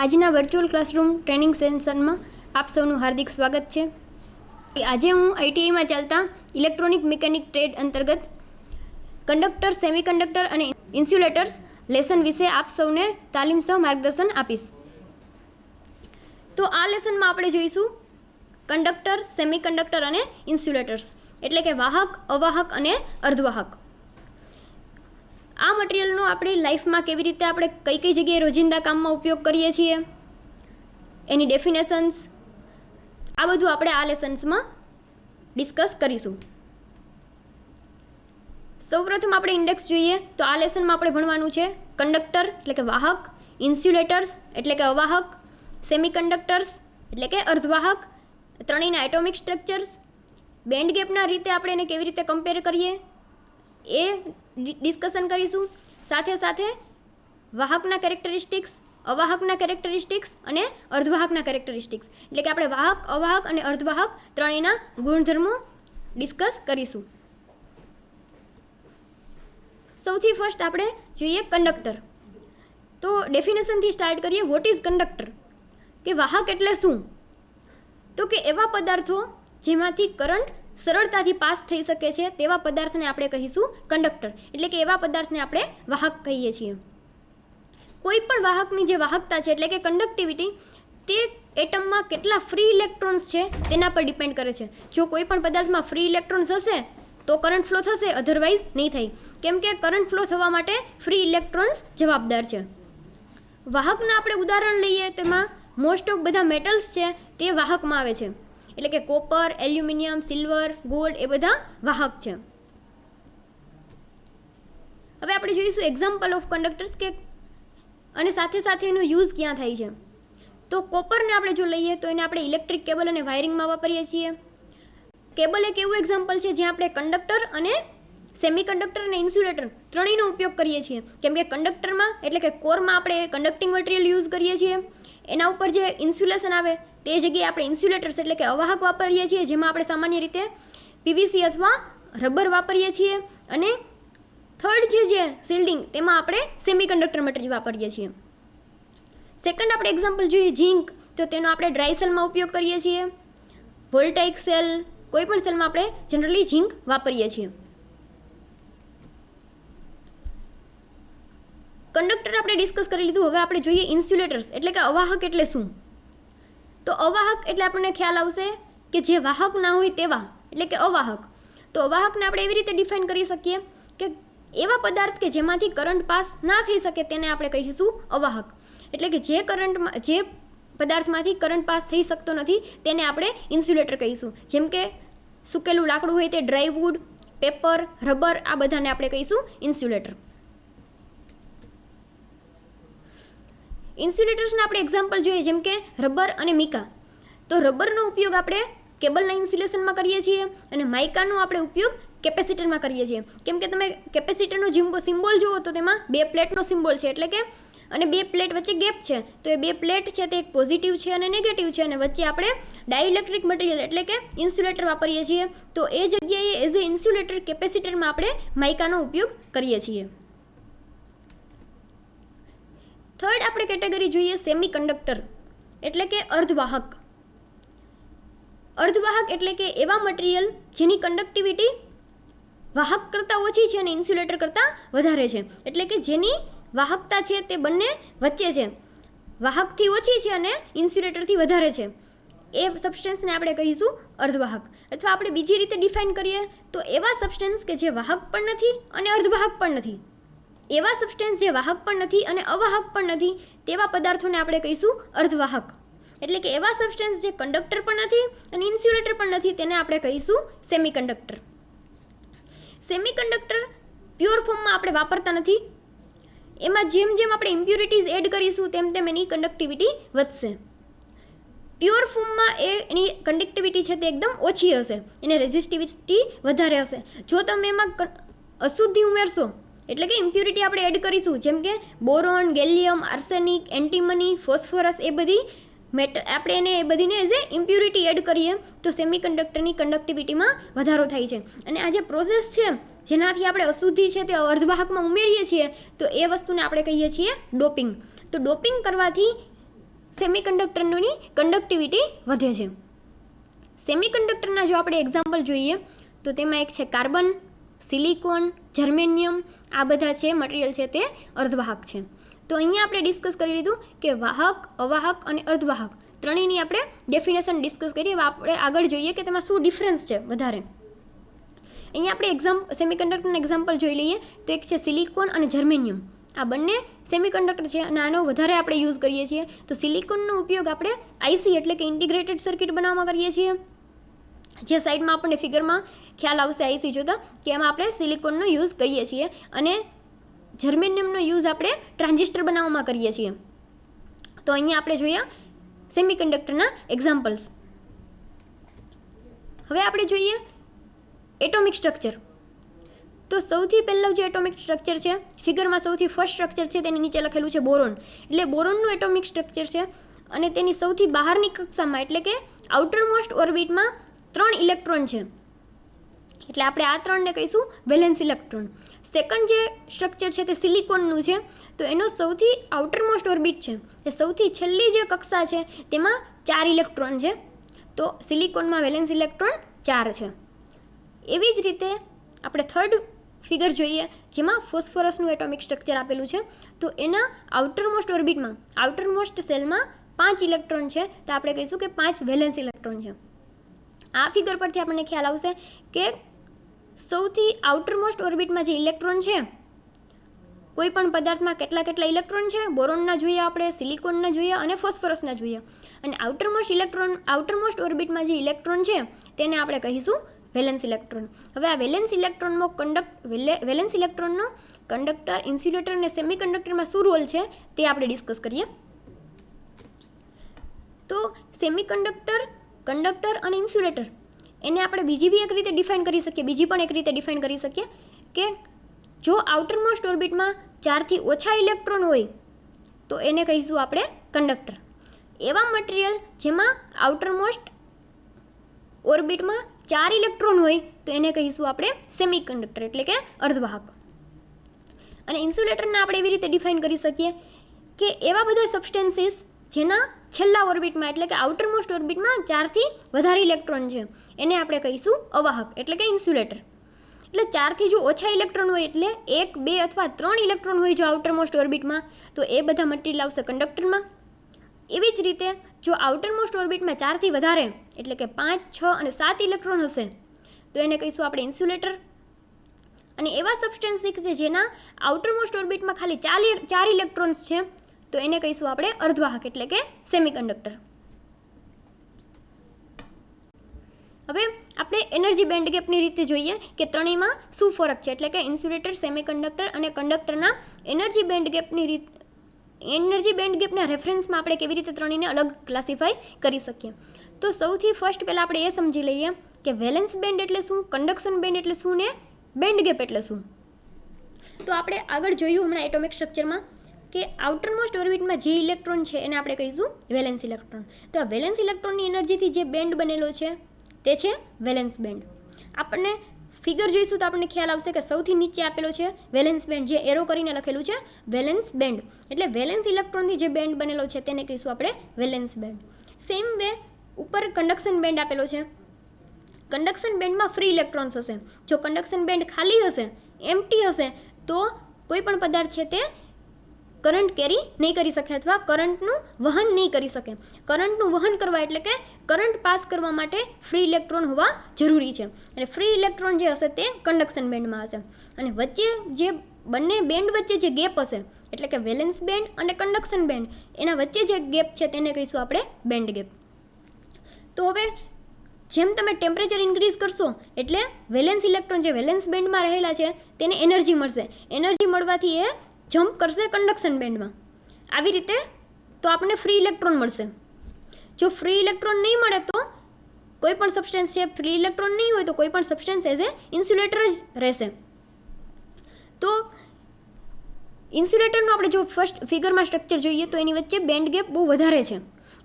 આજના virtual classroom training સેશનમાં આપ સૌનું હાર્દિક સ્વાગત છે. આજે હું આઈટીઆઈમાં ચાલતા ઇલેક્ટ્રોનિક મિકેનિક ટ્રેડ અંતર્ગત કંડક્ટર, સેમિકન્ડક્ટર અને ઇન્સ્યુલેટર્સ લેસન વિશે આપ સૌને તાલીમ સહ માર્ગદર્શન આપીશ. તો આ લેસનમાં આપણે જોઈશું કંડક્ટર, સેમિકન્ડક્ટર અને ઇન્સ્યુલેટર્સ એટલે કે વાહક, અવાહક અને અર્ધવાહક. આ મટીરિયલનો આપણી લાઈફમાં કેવી રીતે આપણે કઈ કઈ જગ્યાએ રોજિંદા કામમાં ઉપયોગ કરીએ છીએ, એની ડેફિનેશન્સ, આ બધું આપણે આ લેસન્સમાં ડિસ્કસ કરીશું. સૌપ્રથમ આપણે ઇન્ડેક્સ જોઈએ તો આ લેસનમાં આપણે ભણવાનું છે કંડક્ટર એટલે કે વાહક, ઇન્સ્યુલેટર્સ એટલે કે અવાહક, સેમિકન્ડક્ટર્સ એટલે કે અર્ધવાહક, ત્રણેયના એટોમિક સ્ટ્રક્ચર્સ, બેન્ડ ગેપના રીતે આપણે એને કેવી રીતે કમ્પેર કરીએ એ ડિસ્કશન કરીશું. સાથે સાથે વાહકના કેરેક્ટરિસ્ટિક્સ, અવાહકના કેરેક્ટરિસ્ટિક્સ અને અર્ધવાહકના કેરેક્ટરિસ્ટિક્સ એટલે કે આપણે વાહક, અવાહક અને અર્ધવાહક ત્રણેયના ગુણધર્મો ડિસ્કસ કરીશું. સૌથી ફર્સ્ટ આપણે જોઈએ કંડક્ટર. તો ડેફિનેશનથી સ્ટાર્ટ કરીએ. What is conductor? કે વાહક એટલે શું? તો કે એવા પદાર્થો જેમાંથી કરંટ સરળતાથી પાસ થઈ શકે છે તેવા પદાર્થને આપણે કહીશું કંડક્ટર એટલે કે એવા પદાર્થને આપણે વાહક કહીએ છીએ. કોઈ પણ વાહકની જે વાહકતા છે એટલે કે કંડક્ટિવિટી તે એટમમાં કેટલા ફ્રી ઇલેક્ટ્રોન્સ છે તેના પર ડિપેન્ડ કરે છે. જો કોઈ પણ પદાર્થમાં ફ્રી ઇલેક્ટ્રોન્સ હશે તો કરંટ ફ્લો થશે, અધરવાઇઝ નહીં થાય, કેમ કે કરંટ ફ્લો થવા માટે ફ્રી ઇલેક્ટ્રોન્સ જવાબદાર છે. વાહકના આપણે ઉદાહરણ લઈએ તેમાં મોસ્ટ ઓફ બધા મેટલ્સ છે તે વાહકમાં આવે છે એટલે કે કોપર, એલ્યુમિનિયમ, સિલ્વર, ગોલ્ડ એ બધા વાહક છે. હવે આપણે જોઈશું એક્ઝામ્પલ ઓફ કંડક્ટર્સ કે અને સાથે સાથે એનો યુઝ ક્યાં થાય છે. તો કોપરને આપણે જો લઈએ તો એને આપણે ઇલેક્ટ્રિક કેબલ અને વાયરિંગમાં વાપરીએ છીએ. કેબલ એક એવું એક્ઝામ્પલ છે જ્યાં આપણે કંડક્ટર અને સેમિકન્ડક્ટર અને ઇન્સ્યુલેટર ત્રણેયનો ઉપયોગ કરીએ છીએ, કેમ કે કંડક્ટરમાં એટલે કે કોરમાં આપણે કન્ડક્ટિંગ મટીરિયલ યુઝ કરીએ છીએ, એના ઉપર જે ઇન્સ્યુલેશન આવે તે જગ્યાએ આપણે ઇન્સ્યુલેટર્સ એટલે કે અવાહક વાપરીએ છીએ, જેમાં આપણે સામાન્ય રીતે પીવીસી અથવા રબર વાપરીએ છીએ, અને થર્ડ જે શિલ્ડિંગ તેમાં આપણે સેમિકન્ડક્ટર મટીરિયલ વાપરીએ છીએ. સેકન્ડ આપણે એક્ઝામ્પલ જોઈએ ઝીંક, તો તેનો આપણે ડ્રાય સેલમાં ઉપયોગ કરીએ છીએ. વોલ્ટાઇક સેલ, કોઈ પણ સેલમાં આપણે જનરલી ઝીંક વાપરીએ છીએ. કંડક્ટર આપણે ડિસ્કસ કરી લીધું. હવે આપણે જોઈએ ઇન્સ્યુલેટર્સ એટલે કે અવાહક એટલે શું. તો અવાહક એટલે આપણને ખ્યાલ આવશે કે જે વાહક ના હોય તેવા એટલે કે અવાહક. તો અવાહકને આપણે એવી રીતે ડિફાઇન કરી શકીએ કે એવા પદાર્થ કે જેમાંથી કરંટ પાસ ના થઈ શકે તેને આપણે કહીશું અવાહક. એટલે કે જે પદાર્થમાંથી કરંટ પાસ થઈ શકતો નથી તેને આપણે ઇન્સ્યુલેટર કહીશું. જેમ કે સૂકેલું લાકડું હોય તે ડ્રાય વુડ, પેપર, રબર, આ બધાને આપણે કહીશું ઇન્સ્યુલેટર. ઇન્સ્યુલેટર્સના આપણે એક્ઝામ્પલ જોઈએ જેમ કે રબર અને મિકા. તો રબરનો ઉપયોગ આપણે કેબલના ઇન્સ્યુલેશનમાં કરીએ છીએ અને માઇકાનો આપણે ઉપયોગ કેપેસિટરમાં કરીએ છીએ. કેમ કે તમે કેપેસિટરનો સિમ્બોલ જુઓ તો તેમાં બે પ્લેટનો સિમ્બોલ છે એટલે કે અને બે પ્લેટ વચ્ચે ગેપ છે. તો એ બે પ્લેટ છે તે એક પોઝિટિવ છે અને નેગેટિવ છે, અને વચ્ચે આપણે ડાઇલેક્ટ્રિક મટીરિયલ એટલે કે ઇન્સ્યુલેટર વાપરીએ છીએ. તો એ જગ્યાએ એઝ એ ઇન્સ્યુલેટર કેપેસિટરમાં આપણે માઇકાનો ઉપયોગ કરીએ છીએ. થર્ડ આપણે કેટેગરી જોઈએ સેમિકન્ડક્ટર એટલે કે અર્ધવાહક. અર્ધવાહક એટલે કે એવા મટીરિયલ જેની કંડક્ટિવિટી વાહક કરતાં ઓછી છે અને ઇન્સ્યુલેટર કરતાં વધારે છે. એટલે કે જેની વાહકતા છે તે બંને વચ્ચે છે, વાહકથી ઓછી છે અને ઇન્સ્યુલેટરથી વધારે છે. એ સબસ્ટન્સને આપણે કહીશું અર્ધવાહક. અથવા આપણે બીજી રીતે ડિફાઇન કરીએ તો એવા સબસ્ટન્સ કે જે વાહક પણ નથી અને અર્ધવાહક પણ નથી. એવા સબસ્ટન્સ જે વાહક પણ નથી અને અવાહક પણ નથી તેવા પદાર્થોને આપણે કહીશું અર્ધવાહક. એટલે કે એવા સબસ્ટન્સ જે કંડક્ટર પણ નથી અને ઇન્સ્યુલેટર પણ નથી તેને આપણે કહીશું સેમિકન્ડક્ટર. સેમિકન્ડક્ટર પ્યોર ફોર્મમાં આપણે વાપરતા નથી. એમાં જેમ જેમ આપણે ઇમ્પ્યુરિટીઝ એડ કરીશું તેમ તેમ એની કંડક્ટિવિટી વધશે. પ્યોર ફોર્મમાં એની કંડક્ટિવિટી છે તે એકદમ ઓછી હશે, એની રેઝિસ્ટિવિટી વધારે હશે. જો તમે એમાં અશુદ્ધિ ઉમેરશો એટલે કે ઇમ્પ્યુરિટી આપણે એડ કરીશું જેમ કે boron, gallium, arsenic, antimony, phosphorus, એ બધી આપણે એને એ બધીને એઝ એ ઇમ્પ્યુરિટી એડ કરીએ તો સેમિકન્ડક્ટરની કંડક્ટિવિટીમાં વધારો થાય છે. અને આ જે પ્રોસેસ છે જેનાથી આપણે અશુદ્ધિ છે તે અર્ધવાહકમાં ઉમેરીએ છીએ તો એ વસ્તુને આપણે કહીએ છીએ ડોપિંગ. તો ડોપિંગ કરવાથી સેમિકન્ડક્ટરની કંડક્ટિવિટી વધે છે. સેમિકન્ડક્ટરના જો આપણે એક્ઝામ્પલ જોઈએ તો તેમાં એક છે કાર્બન, સિલિકોન, જર્મેનિયમ. આ બધા છે મટીરિયલ છે તે અર્ધવાહક છે. તો અહીંયા આપણે ડિસ્કસ કરી લીધું કે વાહક, અવાહક અને અર્ધવાહક ત્રણેયની આપણે ડેફિનેશન ડિસ્કસ કરીએ. આપણે આગળ જોઈએ કે તેમાં શું ડિફરન્સ છે વધારે. અહીંયા આપણે સેમિકન્ડક્ટરના એક્ઝામ્પલ જોઈ લઈએ તો એક છે સિલિકોન અને જર્મેનિયમ. આ બંને સેમિકન્ડક્ટર છે અને આનો વધારે આપણે યુઝ કરીએ છીએ. તો સિલિકોનનો ઉપયોગ આપણે આઈસી એટલે કે ઇન્ટિગ્રેટેડ સર્કિટ બનાવવામાં કરીએ છીએ. જે સાઈડમાં આપણને ફિગરમાં ખ્યાલ આવશે આઈસી જોતા કે એમાં આપણે સિલિકોનનો યુઝ કરીએ છીએ અને જર્મેનિયમનો યુઝ આપણે ટ્રાન્ઝિસ્ટર બનાવવામાં કરીએ છીએ. તો અહીંયા આપણે જોયા સેમિકન્ડક્ટરના એક્ઝામ્પલ્સ. હવે આપણે જોઈએ એટોમિક સ્ટ્રક્ચર. તો સૌથી પહેલાં જે એટોમિક સ્ટ્રક્ચર છે ફિગરમાં સૌથી ફર્સ્ટ સ્ટ્રક્ચર છે તેની નીચે લખેલું છે બોરોન. એટલે બોરોનનું એટોમિક સ્ટ્રક્ચર છે અને તેની સૌથી બહારની કક્ષામાં એટલે કે આઉટરમોસ્ટ ઓર્બિટમાં 3 ઇલેક્ટ્રોન છે. એટલે આપણે આ 3ને કહીશું વેલેન્સ ઇલેક્ટ્રોન. સેકન્ડ જે સ્ટ્રક્ચર છે તે સિલિકોનનું છે. તો એનો સૌથી આઉટરમોસ્ટ ઓર્બિટ છે એ સૌથી છેલ્લી જે કક્ષા છે તેમાં 4 ઇલેક્ટ્રોન છે. તો સિલિકોનમાં વેલેન્સ ઇલેક્ટ્રોન 4 છે. એવી જ રીતે આપણે થર્ડ ફિગર જોઈએ જેમાં ફોસ્ફરસનું એટોમિક સ્ટ્રક્ચર આપેલું છે. તો એના આઉટરમોસ્ટ ઓર્બિટમાં આઉટરમોસ્ટ સેલમાં 5 ઇલેક્ટ્રોન છે. તો આપણે કહીશું કે 5 વેલેન્સ ઇલેક્ટ્રોન છે. આ ફિગર પરથી આપણને ખ્યાલ આવશે કે સૌથી આઉટરમોસ્ટ ઓર્બિટમાં જે ઇલેક્ટ્રોન છે કોઈ પણ પદાર્થમાં કેટલા ઇલેક્ટ્રોન છે બોરોનના જોઈએ, આપણે સિલિકોનના જોઈએ અને ફોસ્ફરસના જોઈએ. અને આઉટરમોસ્ટ ઓર્બિટમાં જે ઇલેક્ટ્રોન છે તેને આપણે કહીશું વેલેન્સ ઇલેક્ટ્રોન. હવે આ વેલેન્સ ઇલેક્ટ્રોનનો કંડક્ટર, ઇન્સ્યુલેટર અને સેમિકન્ડક્ટરમાં શું રોલ છે તે આપણે ડિસ્કસ કરીએ. તો સેમિકન્ડક્ટર, કંડક્ટર અને ઇન્સ્યુલેટર એને આપણે બીજી એક રીતે ડિફાઇન કરી શકીએ કે જો આઉટરમોસ્ટ ઓર્બિટમાં 4થી ઓછા ઇલેક્ટ્રોન હોય તો એને કહીશું આપણે કંડક્ટર. એવા મટીરિયલ જેમાં આઉટરમોસ્ટ ઓર્બિટમાં 4 ઇલેક્ટ્રોન હોય તો એને કહીશું આપણે સેમિકન્ડક્ટર એટલે કે અર્ધવાહક. અને ઇન્સ્યુલેટરને આપણે એવી રીતે ડિફાઇન કરી શકીએ કે એવા બધા સબસ્ટેન્સીસ જેના છેલ્લા ઓર્બિટમાં એટલે કે આઉટરમોસ્ટ ઓર્બિટમાં 4થી વધારે ઇલેક્ટ્રોન છે એને આપણે કહીશું અવાહક એટલે કે ઇન્સ્યુલેટર. એટલે 4થી જો ઓછા ઇલેક્ટ્રોન હોય એટલે 1, 2 અથવા 3 ઇલેક્ટ્રોન હોય જો આઉટરમોસ્ટ ઓર્બિટમાં તો એ બધા મટીરિયલ આવશે કંડક્ટરમાં. એવી જ રીતે જો આઉટરમોસ્ટ ઓર્બિટમાં 4થી વધારે એટલે કે 5, 6 અને 7 ઇલેક્ટ્રોન હશે તો એને કહીશું આપણે ઇન્સ્યુલેટર. અને એવા સબસ્ટેન્સીસ છે જેના આઉટરમોસ્ટ ઓર્બિટમાં ખાલી 4 ઇલેક્ટ્રોન્સ છે તો એને કહીશું આપણે અર્ધવાહક એટલે કે સેમિકન્ડક્ટર. હવે આપણે એનર્જી બેન્ડ ગેપની રીતે જોઈએ કે ત્રણેયમાં શું ફરક છે. એટલે કે ઇન્સ્યુલેટર, સેમિકન્ડક્ટર અને કંડક્ટરના એનર્જી બેન્ડ ગેપના રેફરન્સમાં આપણે કેવી રીતે ત્રણેયને અલગ ક્લાસિફાય કરી શકીએ. તો સૌથી ફર્સ્ટ પહેલાં આપણે એ સમજી લઈએ કે વેલેન્સ બેન્ડ એટલે શું, કન્ડક્શન બેન્ડ એટલે શું ને બેન્ડ ગેપ એટલે શું. તો આપણે આગળ જોયું હમણાં એટોમિક સ્ટ્રક્ચરમાં કે આઉટરમોસ્ટ ઓર્બિટમાં જે ઇલેક્ટ્રોન છે એને આપણે કહીશું વેલેન્સ ઇલેક્ટ્રોન. તો આ વેલેન્સ ઇલેક્ટ્રોનની એનર્જીથી જે બેન્ડ બનેલો છે તે છે વેલેન્સ બેન્ડ. આપણને ફિગર જોઈશું તો આપણને ખ્યાલ આવશે કે સૌથી નીચે આપેલો છે વેલેન્સ બેન્ડ, જે એરો કરીને લખેલું છે વેલેન્સ બેન્ડ. એટલે વેલેન્સ ઇલેક્ટ્રોનથી જે બેન્ડ બનેલો છે તેને કહીશું આપણે વેલેન્સ બેન્ડ. સેમ વે ઉપર કન્ડક્શન બેન્ડ આપેલો છે. કન્ડક્શન બેન્ડમાં ફ્રી ઇલેક્ટ્રોન્સ હશે. જો કન્ડક્શન બેન્ડ ખાલી હશે, એમ્પ્ટી હશે તો કોઈ પણ પદાર્થ છે તે કરંટ કેરી નહીં કરી શકે અથવા કરંટનું વહન નહીં કરી શકે. કરંટનું વહન કરવા એટલે કે કરંટ પાસ કરવા માટે ફ્રી ઇલેક્ટ્રોન હોવા જરૂરી છે. એટલે ફ્રી ઇલેક્ટ્રોન જે હશે તે કન્ડક્શન બેન્ડમાં હશે. અને વચ્ચે જે બંને બેન્ડ વચ્ચે જે ગેપ હશે એટલે કે વેલેન્સ બેન્ડ અને કન્ડક્શન બેન્ડ એના વચ્ચે જે ગેપ છે તેને કહીશું આપણે બેન્ડ ગેપ. તો હવે જેમ તમે ટેમ્પરેચર ઇન્ક્રીઝ કરશો એટલે વેલેન્સ ઇલેક્ટ્રોન જે વેલેન્સ બેન્ડમાં રહેલા છે તેને એનર્જી મળશે. એનર્જી મળવાથી એ જમ્પ કરશે કન્ડક્શન બેન્ડમાં. આવી રીતે તો આપણને ફ્રી ઇલેક્ટ્રોન મળશે. જો ફ્રી ઇલેક્ટ્રોન નહીં મળે તો કોઈ પણ સબસ્ટેન્સ છે, ફ્રી ઇલેક્ટ્રોન નહીં હોય તો કોઈ પણ સબસ્ટેન્સ એઝ એ ઇન્સ્યુલેટર જ રહેશે. તો ઇન્સ્યુલેટરનું આપણે જો ફર્સ્ટ ફિગરમાં સ્ટ્રક્ચર જોઈએ તો એની વચ્ચે બેન્ડ ગેપ બહુ વધારે છે.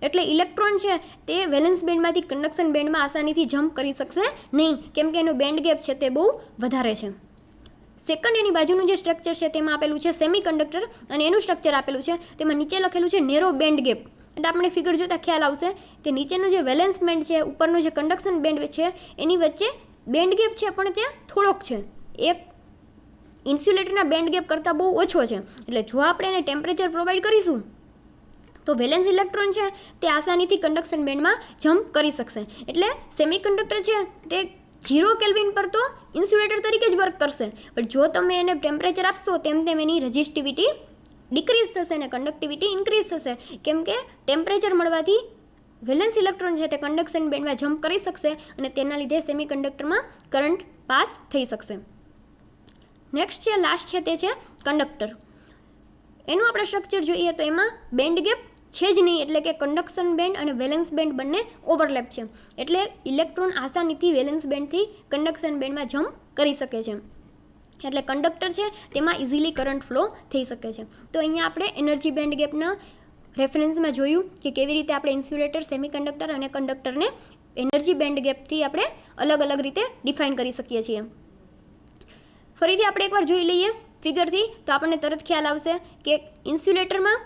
એટલે ઇલેક્ટ્રોન છે તે વેલેન્સ બેન્ડમાંથી કન્ડક્શન બેન્ડમાં આસાનીથી જમ્પ કરી શકશે નહીં, કેમ કે એનો બેન્ડ ગેપ છે તે બહુ વધારે છે. સેકન્ડ એની બાજુનું જે સ્ટ્રક્ચર છે તેમાં આપેલું છે સેમિકન્ડક્ટર અને એનું સ્ટ્રક્ચર આપેલું છે તેમાં નીચે લખેલું છે નેરો બેન્ડ ગેપ. એટલે આપણે ફિગર જોતાં ખ્યાલ આવશે કે નીચેનો જે વેલેન્સ બેન્ડ છે, ઉપરનો જે કન્ડક્શન બેન્ડ છે, એની વચ્ચે બેન્ડ ગેપ છે પણ ત્યાં થોડોક છે, એક ઇન્સ્યુલેટરના બેન્ડ ગેપ કરતાં બહુ ઓછો છે. એટલે જો આપણે એને ટેમ્પરેચર પ્રોવાઈડ કરીશું તો વેલેન્સ ઇલેક્ટ્રોન છે તે આસાનીથી કન્ડક્શન બેન્ડમાં જમ્પ કરી શકશે. એટલે સેમિકન્ડક્ટર છે તે 0 કેલ્વિન પર તો ઇન્સ્યુલેટર તરીકે જ વર્ક કરશે, પણ જો તમે એને ટેમ્પરેચર આપશો તેમ તેમ એની રેઝિસ્ટિવિટી ડિક્રીઝ થશે અને કન્ડક્ટિવિટી ઇન્ક્રીઝ થશે, કેમ કે ટેમ્પરેચર મળવાથી વેલેન્સ ઇલેક્ટ્રોન છે તે કન્ડક્શન બેન્ડમાં જમ્પ કરી શકશે અને તેના લીધે સેમિકન્ડક્ટરમાં કરંટ પાસ થઈ શકશે. નેક્સ્ટ છે, લાસ્ટ છે તે છે કંડક્ટર. એનું આપણે સ્ટ્રક્ચર જોઈએ તો એમાં બેન્ડ ગેપ છે જ નહીં, એટલે કે કન્ડક્શન બેન્ડ અને વેલેન્સ બેન્ડ બંને ઓવરલેપ છે, એટલે ઇલેક્ટ્રોન આસાનીથી વેલેન્સ બેન્ડથી કન્ડક્શન બેન્ડમાં જમ્પ કરી શકે છે. એટલે કંડક્ટર છે તેમાં ઇઝીલી કરંટ ફ્લો થઈ શકે છે. તો અહીંયા આપણે એનર્જી બેન્ડ ગેપના રેફરન્સમાં જોયું કે કેવી રીતે આપણે ઇન્સ્યુલેટર, સેમિકન્ડક્ટર અને કંડક્ટરને એનર્જી બેન્ડ ગેપથી આપણે અલગ અલગ રીતે ડિફાઇન કરી શકીએ છીએ. ફરીથી આપણે એકવાર જોઈ લઈએ ફિગરથી તો આપણને તરત ખ્યાલ આવશે કે ઇન્સ્યુલેટરમાં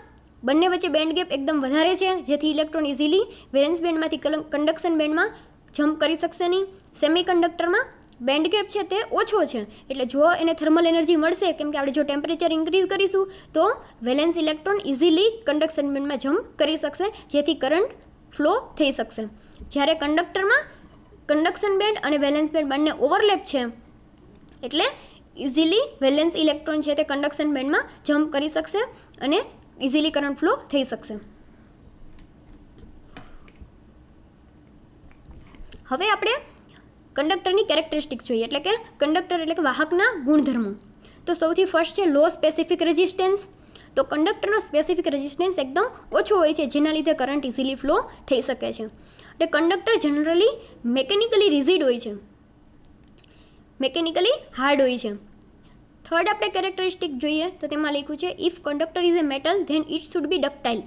બંને વચ્ચે બેન્ડ ગેપ એકદમ વધારે છે, જેથી ઇલેક્ટ્રોન ઇઝીલી વેલેન્સ બેન્ડમાંથી કન્ડક્શન બેન્ડમાં જમ્પ કરી શકશે નહીં. સેમિકન્ડક્ટરમાં બેન્ડ ગેપ છે તે ઓછો છે, એટલે જો એને થર્મલ એનર્જી મળશે, કેમ કે આપણે જો ટેમ્પરેચર ઇન્ક્રીઝ કરીશું તો વેલેન્સ ઇલેક્ટ્રોન ઇઝીલી કન્ડક્શન બેન્ડમાં જમ્પ કરી શકશે, જેથી કરંટ ફ્લો થઈ શકશે. જ્યારે કંડક્ટરમાં કન્ડક્શન બેન્ડ અને વેલેન્સ બેન્ડ બંને ઓવરલેપ છે, એટલે ઇઝીલી વેલેન્સ ઇલેક્ટ્રોન છે તે કન્ડક્શન બેન્ડમાં જમ્પ કરી શકશે અને ઇઝીલી કરંટ ફ્લો થઈ શકશે. હવે આપણે કંડક્ટરની કેરેક્ટરિસ્ટિક્સ જોઈએ, એટલે કે કંડક્ટર એટલે કે વાહકના ગુણધર્મો. તો સૌથી ફર્સ્ટ છે લો સ્પેસિફિક રેઝિસ્ટન્સ. તો કંડક્ટરનો સ્પેસિફિક રેઝિસ્ટન્સ એકદમ ઓછો હોય છે, જેના લીધે કરંટ ઇઝીલી ફ્લો થઈ શકે છે. એટલે કંડક્ટર જનરલી મેકેનિકલી રિઝિડ હોય છે, મેકેનિકલી હાર્ડ હોય છે. થર્ડ આપણે કેરેક્ટરિસ્ટિક જોઈએ તો તેમાં લખ્યું છે if conductor is a metal then it should be ductile.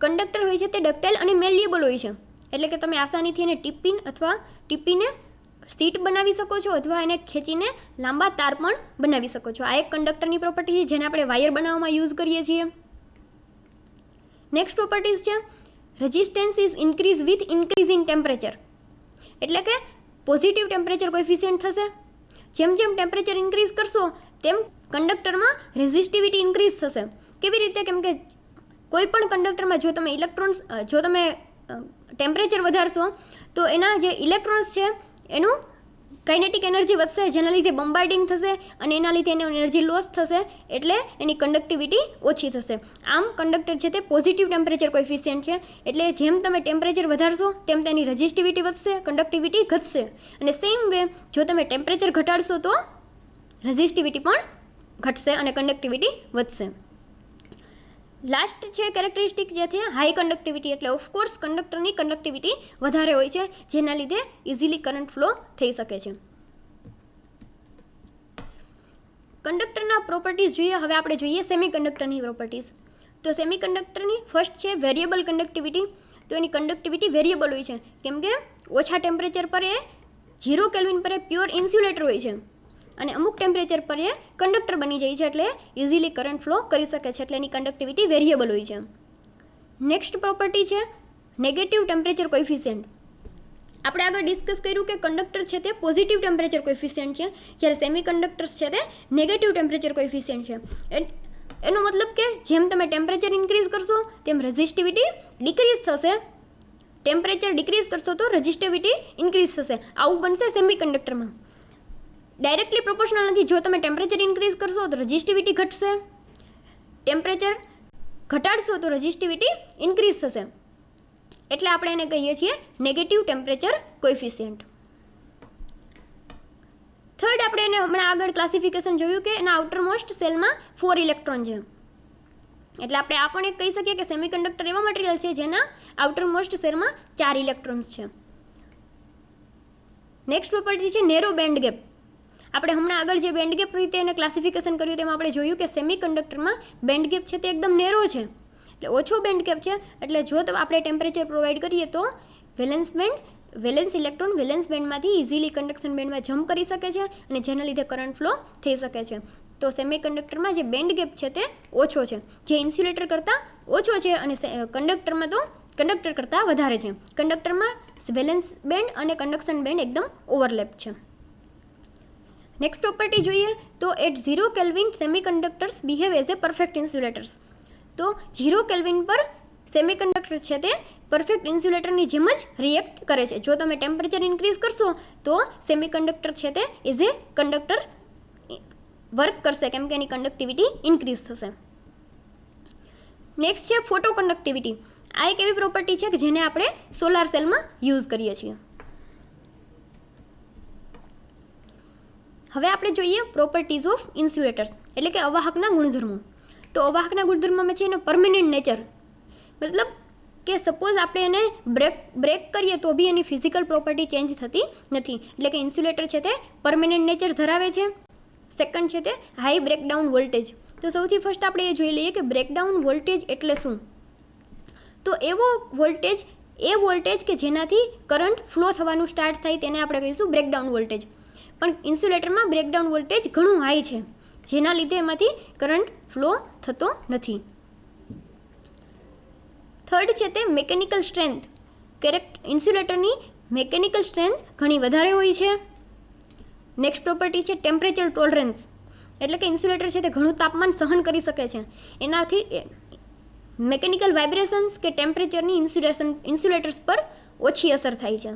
Conductor હોય છે તે ડક્ટાઇલ અને મેલ્યેબલ હોય છે, એટલે કે તમે આસાનીથી એને ટીપીને સીટ બનાવી શકો છો અથવા એને ખેંચીને લાંબા તાર પણ બનાવી શકો છો. આ એક કંડક્ટરની પ્રોપર્ટી છે જેને આપણે વાયર બનાવવામાં યુઝ કરીએ છીએ. નેક્સ્ટ પ્રોપર્ટીઝ છે resistance is increase with increase in temperature, એટલે કે પોઝિટિવ ટેમ્પરેચર કોએફિશિયન્ટ થશે. જેમ જેમ ટેમ્પરેચર ઇન્ક્રીઝ કરશો તેમ કંડક્ટરમાં રેઝિસ્ટિવિટી ઇન્ક્રીઝ થશે. કેવી રીતે? કેમ કે કોઈ પણ કંડક્ટરમાં જો તમે ટેમ્પરેચર વધારશો તો એના જે ઇલેક્ટ્રોન્સ છે એનું કાઇનેટિક એનર્જી વધશે, જેના લીધે બોમ્બાર્ડિંગ થશે અને એના લીધે એનો એનર્જી લોસ થશે, એટલે એની કંડક્ટિવિટી ઓછી થશે. આમ કંડક્ટર છે તે પોઝિટિવ ટેમ્પરેચર કોએફિશિયન્ટ છે, એટલે જેમ તમે ટેમ્પરેચર વધારશો તેમ તેની રેઝિસ્ટિવિટી વધશે, કંડક્ટિવિટી ઘટશે. અને સેમ વે જો તમે ટેમ્પરેચર ઘટાડશો તો રેઝિસ્ટિવિટી પણ ઘટશે અને કંડક્ટિવિટી વધશે. લાસ્ટ છે કેરેક્ટરિસ્ટિક જે છે હાઈ કંડક્ટિવિટી, એટલે ઓફકોર્સ કંડક્ટરની કંડક્ટિવિટી વધારે હોય છે, જેના લીધે ઇઝીલી કરંટ ફ્લો થઈ શકે છે. કંડક્ટરના પ્રોપર્ટીઝ જોઈએ. હવે આપણે જોઈએ સેમિકન્ડક્ટરની પ્રોપર્ટીઝ. તો સેમિકન્ડક્ટરની ફર્સ્ટ છે વેરિયેબલ કંડક્ટિવિટી. તો એની કંડક્ટિવિટી વેરિયેબલ હોય છે, કેમ કે ઓછા ટેમ્પરેચર પર એ 0 કેલ્વિન પર એ પ્યોર ઇન્સ્યુલેટર હોય છે અને અમુક ટેમ્પરેચર પર એ કંડક્ટર બની જાય છે, એટલે ઇઝીલી કરંટ ફ્લો કરી શકે છે, એટલે એની કંડક્ટિવિટી વેરિયેબલ હોય છે. નેક્સ્ટ પ્રોપર્ટી છે નેગેટિવ ટેમ્પરેચર કોએફિશિયન્ટ. આપણે આગળ ડિસ્કસ કર્યું કે કંડક્ટર છે તે પોઝિટિવ ટેમ્પરેચર કોએફિશિયન્ટ છે, જ્યારે સેમિકન્ડક્ટર્સ છે તે નેગેટિવ ટેમ્પરેચર કોએફિશિયન્ટ છે. એનો મતલબ કે જેમ તમે ટેમ્પરેચર ઇન્ક્રીઝ કરશો તેમ રેઝિસ્ટિવિટી ડિક્રીઝ થશે, ટેમ્પરેચર ડિક્રીઝ કરશો તો રેઝિસ્ટિવિટી ઇન્ક્રીઝ થશે. આવું બનશે સેમિકન્ડક્ટરમાં. ડાયરેક્ટલી પ્રોપોર્શનલ નથી. જો તમે ટેમ્પરેચર ઇન્ક્રીઝ કરશો તો રેઝિસ્ટિવિટી ઘટશે, ટેમ્પરેચર ઘટાડશો તો રેઝિસ્ટિવિટી ઇન્ક્રીઝ થશે, એટલે આપણે એને કહીએ છીએ નેગેટિવ ટેમ્પરેચર કોએફિશિયન્ટ. થર્ડ આપણે એને હમણાં આગળ ક્લાસિફિકેશન જોયું કે એના આઉટરમોસ્ટ સેલમાં 4 ઇલેક્ટ્રોન છે, એટલે આપણે આ પણ એક કહી શકીએ કે સેમિકન્ડક્ટર એવા મટીરિયલ છે જેના આઉટરમોસ્ટ સેલમાં 4 ઇલેક્ટ્રોન્સ છે. નેક્સ્ટ પ્રોપર્ટી છે નેરો બેન્ડ ગેપ. આપણે હમણાં આગળ જે બેન્ડ ગેપ રીતે એને ક્લાસિફિકેશન કર્યું તેમાં આપણે જોયું કે સેમિકન્ડક્ટરમાં બેન્ડ ગેપ છે તે એકદમ નેરો છે, એટલે ઓછો બેન્ડ ગેપ છે, એટલે જો આપણે ટેમ્પરેચર પ્રોવાઈડ કરીએ તો વેલેન્સ ઇલેક્ટ્રોન વેલેન્સ બેન્ડમાંથી ઇઝીલી કન્ડક્શન બેન્ડમાં જમ્પ કરી શકે છે અને જેના લીધે કરંટ ફ્લો થઈ શકે છે. તો સેમિકન્ડક્ટરમાં જે બેન્ડ ગેપ છે તે ઓછો છે, જે ઇન્સ્યુલેટર કરતાં ઓછો છે, અને કંડક્ટરમાં તો કંડક્ટર કરતાં વધારે છે. કંડક્ટરમાં વેલેન્સ બેન્ડ અને કન્ડક્શન બેન્ડ એકદમ ઓવરલેપ છે. નેક્સ્ટ પ્રોપર્ટી જોઈએ તો at 0 kelvin semiconductors behave as a perfect insulators. તો 0 કેલ્વિન પર સેમિકન્ડક્ટર છે તે પરફેક્ટ ઇન્સ્યુલેટરની જેમ જ રિએક્ટ કરે છે. જો તમે ટેમ્પરેચર ઇન્ક્રીઝ કરશો તો સેમિકન્ડક્ટર છે તે એઝ એ કંડક્ટર વર્ક કરશે, કેમ કે એની કંડક્ટિવિટી ઇન્ક્રીઝ થશે. નેક્સ્ટ છે ફોટો કંડક્ટિવિટી. આ એક એવી પ્રોપર્ટી છે કે જેને આપણે સોલાર સેલમાં યુઝ કરીએ છીએ. હવે આપણે જોઈએ પ્રોપર્ટીઝ ઓફ ઇન્સ્યુલેટર્સ, એટલે કે અવાહકના ગુણધર્મો. તો અવાહકના ગુણધર્મોમાં છે એનો પરમેનન્ટ નેચર, મતલબ કે સપોઝ આપણે એને બ્રેક કરીએ તો બી એની ફિઝિકલ પ્રોપર્ટી ચેન્જ થતી નથી, એટલે કે ઇન્સ્યુલેટર છે તે પરમેનન્ટ નેચર ધરાવે છે. સેકન્ડ છે તે હાઈ બ્રેકડાઉન વોલ્ટેજ. તો સૌથી ફર્સ્ટ આપણે એ જોઈ લઈએ કે બ્રેકડાઉન વોલ્ટેજ એટલે શું. તો એવો વોલ્ટેજ, એ વોલ્ટેજ કે જેનાથી કરંટ ફ્લો થવાનું સ્ટાર્ટ થાય તેને આપણે કહીશું બ્રેકડાઉન વોલ્ટેજ. પણ ઇન્સ્યુલેટરમાં બ્રેકડાઉન વોલ્ટેજ ઘણું હાઈ છે, જેના લીધે એમાંથી કરંટ ફ્લો થતો નથી. થર્ડ છે તે મેકેનિકલ સ્ટ્રેન્થ. ઇન્સ્યુલેટરની મેકેનિકલ સ્ટ્રેન્થ ઘણી વધારે હોય છે. નેક્સ્ટ પ્રોપર્ટી છે ટેમ્પરેચર ટોલરન્સ, એટલે કે ઇન્સ્યુલેટર છે તે ઘણું તાપમાન સહન કરી શકે છે. એનાથી મેકેનિકલ વાઇબ્રેશન્સ કે ટેમ્પરેચરની ઇન્સ્યુલેટર્સ પર ઓછી અસર થાય છે.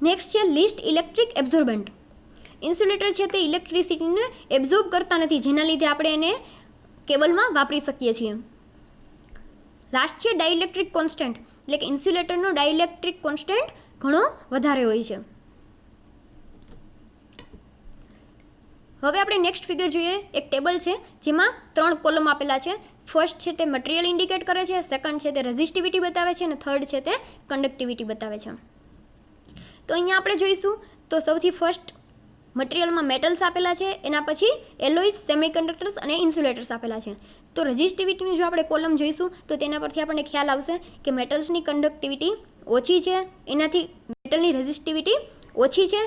નેક્સ્ટ છે લીસ્ટ ઇલેક્ટ્રિક એબ્ઝોર્બન્ટ. ઇન્સ્યુલેટર છે તે ઇલેક્ટ્રિસિટીને એબ્ઝોર્બ કરતા નથી, જેના લીધે આપણે એને કેબલમાં વાપરી શકીએ છીએ. લાસ્ટ છે ડાઇલેક્ટ્રિક કોન્સ્ટન્ટ, એટલે કે ઇન્સ્યુલેટરનો ડાઇલેક્ટ્રિક કોન્સ્ટન્ટ ઘણો વધારે હોય છે. હવે આપણે નેક્સ્ટ ફિગર જોઈએ. એક ટેબલ છે જેમાં 3 કોલમ આપેલા છે. ફર્સ્ટ છે તે મટીરિયલ ઇન્ડિકેટ કરે છે, સેકન્ડ છે તે રેઝિસ્ટિવિટી બતાવે છે, અને થર્ડ છે તે કંડક્ટિવિટી બતાવે છે. તો અહીંયા આપણે જોઈશું તો સૌથી ફર્સ્ટ મટીરિયલમાં મેટલ્સ આપેલા છે, એના પછી એલોઇસ, સેમિકન્ડક્ટર્સ અને ઇન્સ્યુલેટર્સ આપેલા છે. તો રેઝિસ્ટિવિટીની જો આપણે કોલમ જોઈશું તો તેના પરથી આપણને ખ્યાલ આવશે કે મેટલ્સની કંડક્ટિવિટી ઓછી છે, એનાથી મેટલની રેઝિસ્ટિવિટી ઓછી છે.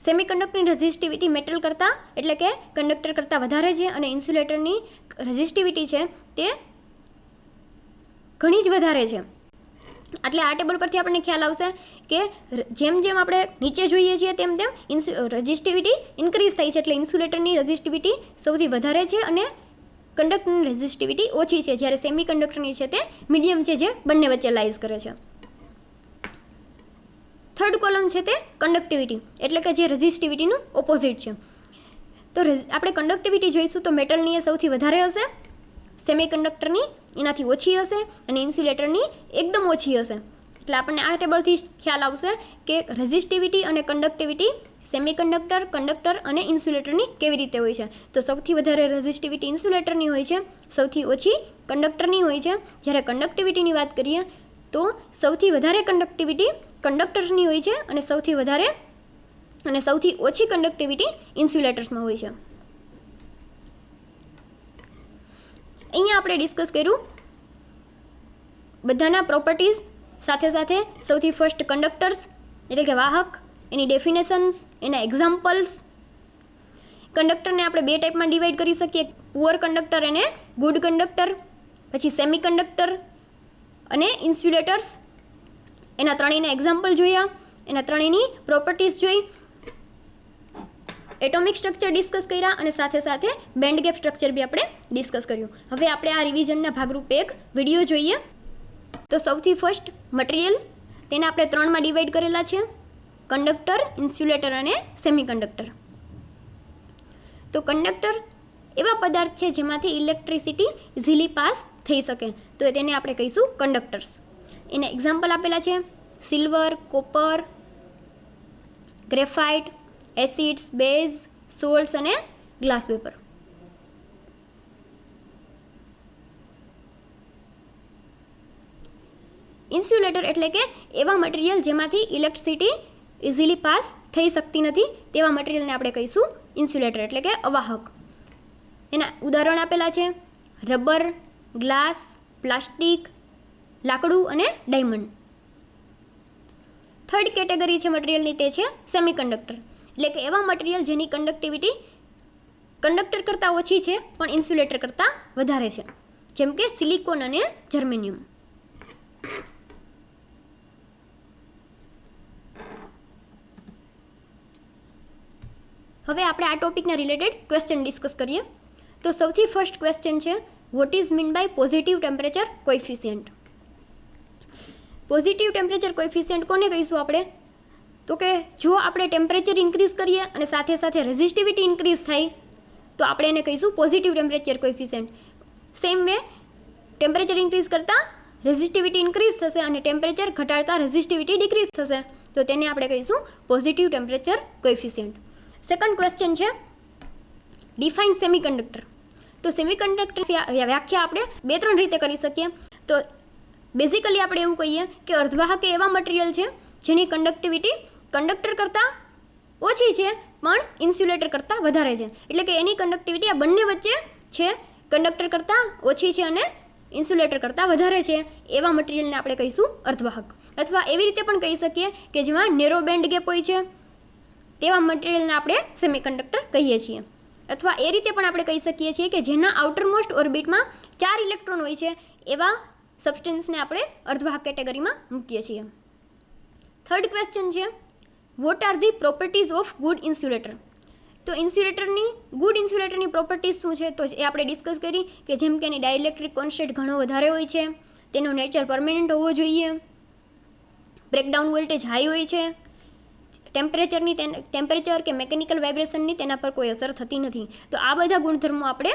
સેમિકન્ડક્ટરની રેઝિસ્ટિવિટી મેટલ કરતાં, એટલે કે કંડક્ટર કરતાં વધારે છે, અને ઇન્સ્યુલેટરની રેઝિસ્ટિવિટી છે તે ઘણી જ વધારે છે. એટલે આ ટેબલ પરથી આપણને ખ્યાલ આવશે કે જેમ જેમ આપણે નીચે જોઈએ છીએ તેમ તેમ રેઝિસ્ટિવિટી ઇન્ક્રીઝ થાય છે, એટલે ઇન્સ્યુલેટરની રેઝિસ્ટિવિટી સૌથી વધારે છે અને કંડક્ટરની રેઝિસ્ટિવિટી ઓછી છે, જ્યારે સેમિકન્ડક્ટરની છે તે મીડિયમ છે, જે બંને વચ્ચે લાઈઝ કરે છે. થર્ડ કોલમ છે તે કંડક્ટિવિટી, એટલે કે જે રેઝિસ્ટિવિટીનું ઓપોઝિટ છે. તો આપણે કંડક્ટિવિટી જોઈશું તો મેટલની એ સૌથી વધારે હશે, સેમિકન્ડક્ટરની એનાથી ઓછી હશે, અને ઇન્સ્યુલેટરની એકદમ ઓછી હશે. એટલે આપણને આ ટેબલથી ખ્યાલ આવશે કે રેઝિસ્ટિવિટી અને કંડક્ટિવિટી સેમિકન્ડક્ટર, કંડક્ટર અને ઇન્સ્યુલેટરની કેવી રીતે હોય છે. તો સૌથી વધારે રેઝિસ્ટિવિટી ઇન્સ્યુલેટરની હોય છે, સૌથી ઓછી કંડક્ટરની હોય છે. જ્યારે કંડક્ટિવિટીની વાત કરીએ તો સૌથી વધારે કંડક્ટિવિટી કંડક્ટર્સની હોય છે, અને સૌથી વધારે અને સૌથી ઓછી કંડક્ટિવિટી ઇન્સ્યુલેટર્સમાં હોય છે. અહીંયા આપણે ડિસ્કસ કર્યું બધાના પ્રોપર્ટીઝ, સાથે સાથે સૌથી ફર્સ્ટ કંડક્ટર્સ એટલે કે વાહક, એની ડેફિનેશન્સ, એના એક્ઝામ્પલ્સ. કંડક્ટરને આપણે 2 ટાઈપમાં ડિવાઈડ કરી શકીએ, પુઅર કંડક્ટર અને ગુડ કંડક્ટર. પછી સેમિકન્ડક્ટર અને ઇન્સ્યુલેટર્સ, એના ત્રણેયના એક્ઝામ્પલ જોયા, એના ત્રણેયની પ્રોપર્ટીઝ જોઈ, એટોમિક સ્ટ્રક્ચર ડિસ્કસ કર્યા, અને સાથે સાથે બેન્ડ ગેપ સ્ટ્રક્ચર બી આપણે ડિસ્કસ કર્યું. હવે આપણે આ રિવિઝનના ભાગરૂપે એક વિડીયો જોઈએ. તો સૌથી ફર્સ્ટ મટીરિયલ, તેને આપણે 3માં ડિવાઈડ કરેલા છે, કંડક્ટર, ઇન્સ્યુલેટર અને સેમિકન્ડક્ટર. તો કંડક્ટર એવા પદાર્થ છે જેમાંથી ઇલેક્ટ્રિસિટી ઇઝીલી પાસ થઈ શકે, તો તેને આપણે કહીશું કંડક્ટર્સ. એને એક્ઝામ્પલ આપેલા છે silver, copper, graphite, acids, base, salts અને ગ્લાસ વેપર. ઇન્સ્યુલેટર એટલે કે એવા મટીરિયલ જેમાંથી ઇલેક્ટ્રિસિટી ઇઝીલી પાસ થઈ શકતી નથી, તેવા મટીરિયલને આપણે કહીશું ઇન્સ્યુલેટર એટલે કે અવાહક. એના ઉદાહરણ આપેલા છે રબર, ગ્લાસ, પ્લાસ્ટિક, લાકડું અને ડાયમંડ. થર્ડ કેટેગરી છે મટીરિયલની, તે છે સેમિકન્ડક્ટર. એટલે કે એવા મટીરિયલ જેની કન્ડક્ટિવિટી કંડક્ટર કરતાં ઓછી છે પણ ઇન્સ્યુલેટર કરતાં વધારે છે, જેમ કે સિલિકોન અને જર્મેનિયમ. હવે આપણે આ ટોપિકના રિલેટેડ ક્વેશ્ચન ડિસ્કસ કરીએ. તો સૌથી ફર્સ્ટ ક્વેશ્ચન છે, what is mean by positive temperature coefficient. Positive temperature coefficient કોને કહીશું આપણે? તો કે જો આપણે ટેમ્પરેચર ઇન્ક્રીઝ કરીએ અને સાથે સાથે રેઝિસ્ટિવિટી ઇન્ક્રીઝ થાય તો આપણે એને કહીશું positive temperature coefficient. Same way temperature increase કરતાં રેઝિસ્ટિવિટી ઇન્ક્રીઝ થશે અને ટેમ્પરેચર ઘટાડતા રેઝિસ્ટિવિટી ડિક્રીઝ થશે તો તેને આપણે કહીશું positive temperature coefficient. Second question છે, ડિફાઇન સેમિકન્ડક્ટર. તો સેમિકન્ડક્ટર વ્યાખ્યા આપણે 2-3 રીતે કરી શકીએ. તો બેઝિકલી આપણે એવું કહીએ કે અર્ધવાહક એવા મટીરિયલ છે જેની કન્ડક્ટિવિટી કંડક્ટર કરતાં ઓછી છે પણ ઇન્સ્યુલેટર કરતાં વધારે છે. એટલે કે એની કન્ડક્ટિવિટી આ બંને વચ્ચે છે, કંડક્ટર કરતાં ઓછી છે અને ઇન્સ્યુલેટર કરતાં વધારે છે, એવા મટીરિયલને આપણે કહીશું અર્ધવાહક. અથવા એવી રીતે પણ કહી શકીએ કે જેમાં નેરો બેન્ડ ગેપ હોય છે તેવા મટીરિયલને આપણે સેમિકન્ડક્ટર કહીએ છીએ. અથવા એ રીતે પણ આપણે કહી શકીએ છીએ કે જેના આઉટરમોસ્ટ ઓર્બિટમાં 4 ઇલેક્ટ્રોન હોય છે એવા સબસ્ટન્સને આપણે અર્ધવાહક કેટેગરીમાં મૂકીએ છીએ. થર્ડ ક્વેશ્ચન છે, what are the properties of good insulator. તો ગુડ ઇન્સ્યુલેટરની પ્રોપર્ટીઝ શું છે? તો એ આપણે ડિસ્કસ કરી કે જેમ કે એની ડાઇલેક્ટ્રિક કોન્સ્ટન્ટ ઘણો વધારે હોય છે, તેનો નેચર પરમેનન્ટ હોવો જોઈએ, બ્રેકડાઉન વોલ્ટેજ હાઈ હોય છે, ટેમ્પરેચર કે મિકેનિકલ વાઇબ્રેશનની તેના પર કોઈ અસર થતી નથી. તો આ બધા ગુણધર્મો આપણે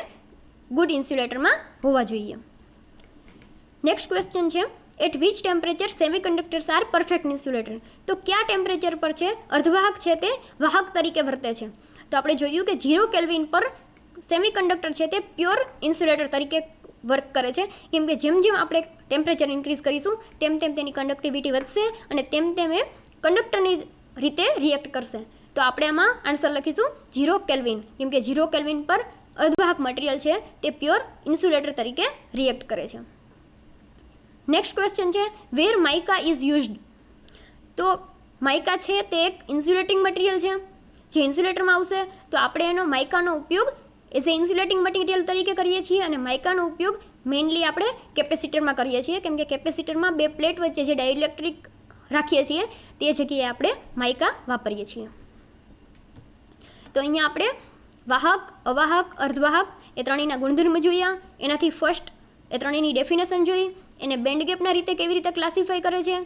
ગુડ ઇન્સ્યુલેટરમાં હોવા જોઈએ. નેક્સ્ટ ક્વેશ્ચન છે, at which temperature semiconductors are perfect insulator. તો કયા ટેમ્પરેચર પર છે અર્ધવાહક છે તે વાહક તરીકે વર્તે છે? તો આપણે જોયું કે 0 કેલ્વિન પર સેમિકન્ડક્ટર છે તે પ્યોર ઇન્સ્યુલેટર તરીકે વર્ક કરે છે, કેમ કે જેમ જેમ આપણે ટેમ્પરેચર ઇન્ક્રીઝ કરીશું તેમ તેમ તેની કન્ડક્ટિવિટી વધશે અને તેમ તેમ એ કંડક્ટરની રીતે રિએક્ટ કરશે. તો આપણે આમાં આન્સર લખીશું 0 કેલ્વિન, કેમ કે 0 કેલ્વિન પર અર્ધવાહક મટીરિયલ છે તે પ્યોર ઇન્સ્યુલેટર તરીકે રિએક્ટ કરે છે. નેક્સ્ટ ક્વેશ્ચન છે, વેર માઇકા ઇઝ યુઝડ. તો માઇકા છે તે એક ઇન્સ્યુલેટિંગ મટીરિયલ છે જે ઇન્સ્યુલેટરમાં આવશે, તો આપણે એનો માઇકાનો ઉપયોગ એઝ એ ઇન્સ્યુલેટિંગ મટીરિયલ તરીકે કરીએ છીએ અને માઇકાનો ઉપયોગ મેઇનલી આપણે કેપેસિટરમાં કરીએ છીએ, કેમ કે કેપેસિટરમાં 2 પ્લેટ વચ્ચે જે ડાઇલેક્ટ્રિક રાખીએ છીએ તે જગ્યાએ આપણે માઇકા વાપરીએ છીએ. તો અહીંયા આપણે વાહક, અવાહક, અર્ધવાહક એ ત્રણેયના ગુણધર્મ જોયા, એનાથી ફર્સ્ટ એ ત્રણેયની ડેફિનેશન જોઈ, એને બેન્ડ ગેપના રીતે કેવી રીતે ક્લાસિફાઈ કરે છે,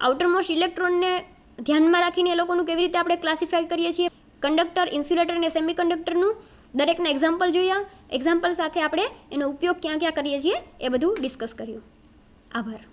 આઉટરમોસ્ટ ઇલેક્ટ્રોનને ધ્યાનમાં રાખીને એ લોકોનું કેવી રીતે આપણે ક્લાસિફાઈ કરીએ છીએ, કંડક્ટર, ઇન્સ્યુલેટર અને સેમિકન્ડક્ટરનું દરેકના એક્ઝામ્પલ જોયા, એક્ઝામ્પલ સાથે આપણે એનો ઉપયોગ ક્યાં ક્યાં કરીએ છીએ એ બધું ડિસ્કસ કર્યું. આભાર.